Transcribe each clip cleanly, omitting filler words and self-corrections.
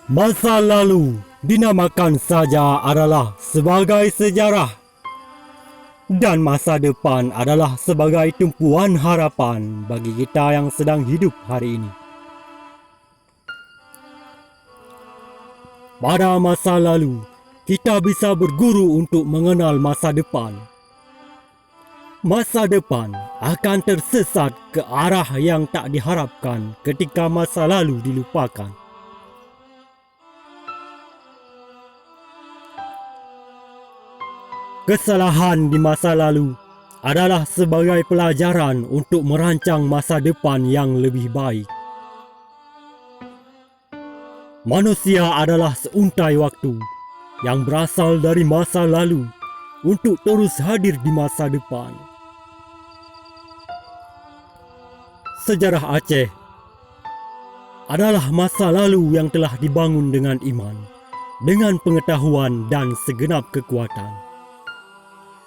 Masa lalu dinamakan saja adalah sebagai sejarah, dan masa depan adalah sebagai tumpuan harapan bagi kita yang sedang hidup hari ini. Pada masa lalu, kita bisa berguru untuk mengenal masa depan. Masa depan akan tersesat ke arah yang tak diharapkan ketika masa lalu dilupakan. Kesalahan di masa lalu adalah sebagai pelajaran untuk merancang masa depan yang lebih baik. Manusia adalah seuntai waktu yang berasal dari masa lalu untuk terus hadir di masa depan. Sejarah Aceh adalah masa lalu yang telah dibangun dengan iman, dengan pengetahuan dan segenap kekuatan.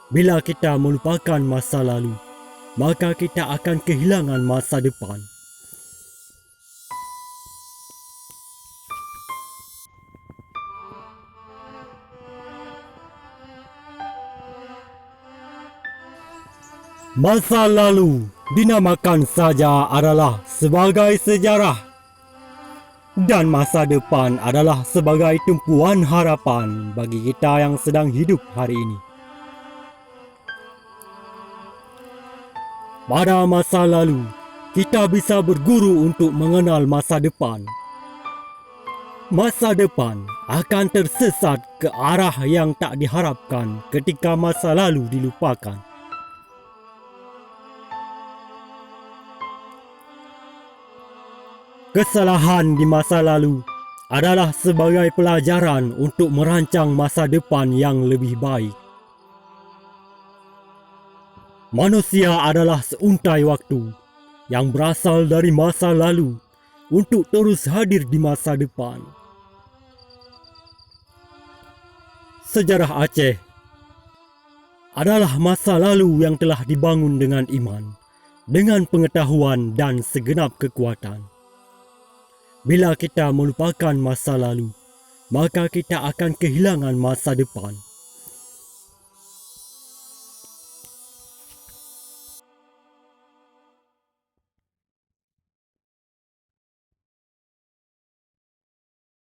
Bila kita melupakan masa lalu, maka kita akan kehilangan masa depan. Masa lalu dinamakan saja adalah sebagai sejarah, dan masa depan adalah sebagai tumpuan harapan bagi kita yang sedang hidup hari ini. Pada masa lalu, kita bisa berguru untuk mengenal masa depan. Masa depan akan tersesat ke arah yang tak diharapkan ketika masa lalu dilupakan. Kesalahan di masa lalu adalah sebagai pelajaran untuk merancang masa depan yang lebih baik. Manusia adalah seuntai waktu yang berasal dari masa lalu untuk terus hadir di masa depan. Sejarah Aceh adalah masa lalu yang telah dibangun dengan iman, dengan pengetahuan dan segenap kekuatan. Bila kita melupakan masa lalu, maka kita akan kehilangan masa depan.